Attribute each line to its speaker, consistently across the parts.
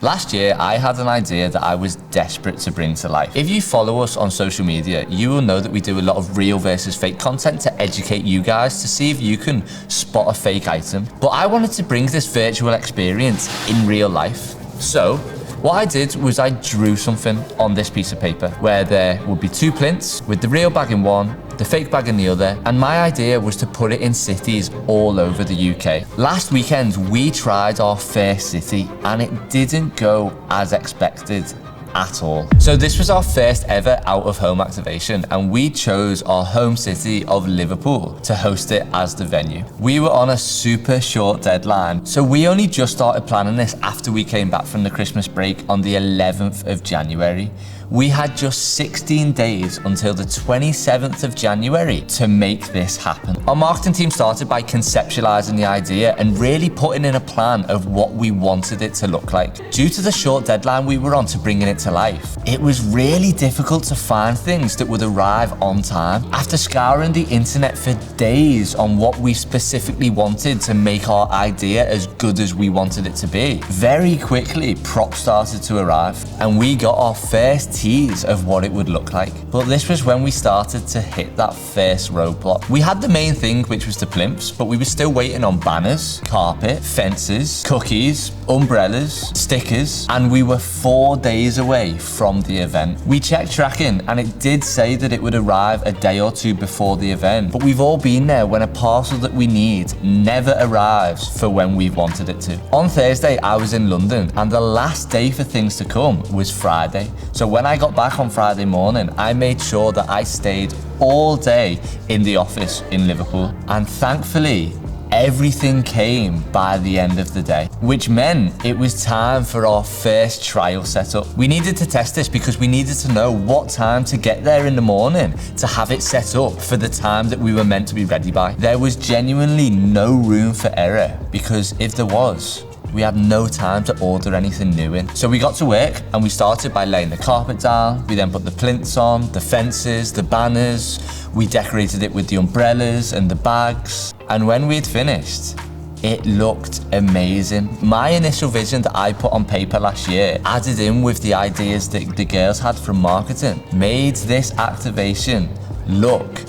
Speaker 1: Last year, I had an idea that I was desperate to bring to life. If you follow us on social media, you will know that we do a lot of real versus fake content to educate you guys to see if you can spot a fake item. But I wanted to bring this virtual experience in real life. So, what I did was I drew something on this piece of paper where there would be two plinths with the real bag in one, the fake bag in the other, and my idea was to put it in cities all over the UK. Last weekend, we tried our first city and it didn't go as expected at all. So this was our first ever out-of-home activation and we chose our home city of Liverpool to host it as the venue. We were on a super short deadline, so we only just started planning this after we came back from the Christmas break on the 11th of January. We had just 16 days until the 27th of January to make this happen. Our marketing team started by conceptualizing the idea and really putting in a plan of what we wanted it to look like. Due to the short deadline we were on to bringing it to life, it was really difficult to find things that would arrive on time. After scouring the internet for days on what we specifically wanted to make our idea as good as we wanted it to be, very quickly props started to arrive and we got our first tease of what it would look like. But this was when we started to hit that first roadblock. We had the main thing, which was the plinths, but we were still waiting on banners, carpet, fences, cookies, umbrellas, stickers, and we were 4 days away from the event. We checked tracking and it did say that it would arrive a day or two before the event, but we've all been there when a parcel that we need never arrives for when we've wanted it to. On Thursday, I was in London and the last day for things to come was Friday. So when I got back on Friday morning, I made sure that I stayed all day in the office in Liverpool. And thankfully, everything came by the end of the day, which meant it was time for our first trial setup. We needed to test this because we needed to know what time to get there in the morning to have it set up for the time that we were meant to be ready by. There was genuinely no room for error because if there was, we had no time to order anything new in. So we got to work and we started by laying the carpet down. We then put the plinths on, the fences, the banners. We decorated it with the umbrellas and the bags. And when we'd finished, it looked amazing. My initial vision that I put on paper last year, added in with the ideas that the girls had from marketing, made this activation look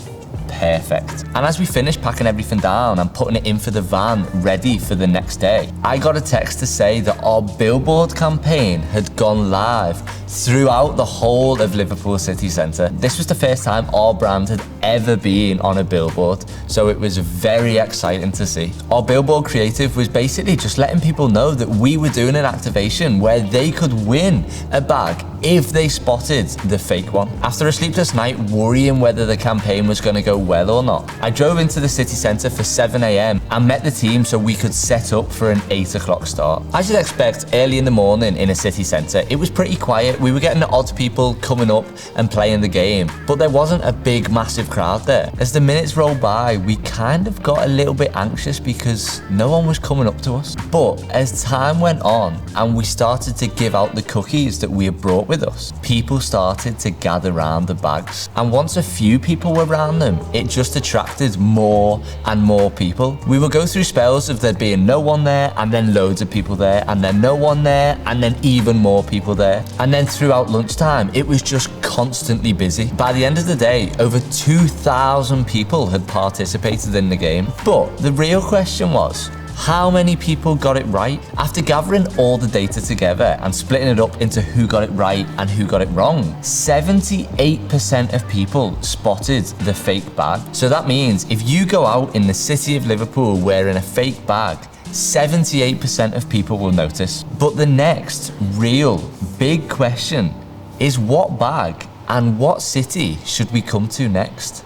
Speaker 1: perfect. And as we finished packing everything down and putting it in for the van ready for the next day, I got a text to say that our billboard campaign had gone live throughout the whole of Liverpool city centre. This was the first time our brand had ever been on a billboard, so it was very exciting to see. Our billboard creative was basically just letting people know that we were doing an activation where they could win a bag if they spotted the fake one. After a sleepless night worrying whether the campaign was going to go well or not, I drove into the city centre for 7 AM and met the team so we could set up for an 8 o'clock start. As you'd expect, early in the morning in a city centre, it was pretty quiet. We were getting the odd people coming up and playing the game, but there wasn't a big, massive crowd there. As the minutes rolled by, we kind of got a little bit anxious because no one was coming up to us. But as time went on and we started to give out the cookies that we had brought with us, people started to gather around the bags. And once a few people were around them, it just attracted more and more people. We would go through spells of there being no one there, and then loads of people there, and then no one there, and then even more people there. And then throughout lunchtime, it was just constantly busy. By the end of the day, over 2,000 people had participated in the game. But the real question was, how many people got it right? After gathering all the data together and splitting it up into who got it right and who got it wrong, 78% of people spotted the fake bag. So that means if you go out in the city of Liverpool wearing a fake bag, 78% of people will notice. But the next real big question is, what bag and what city should we come to next?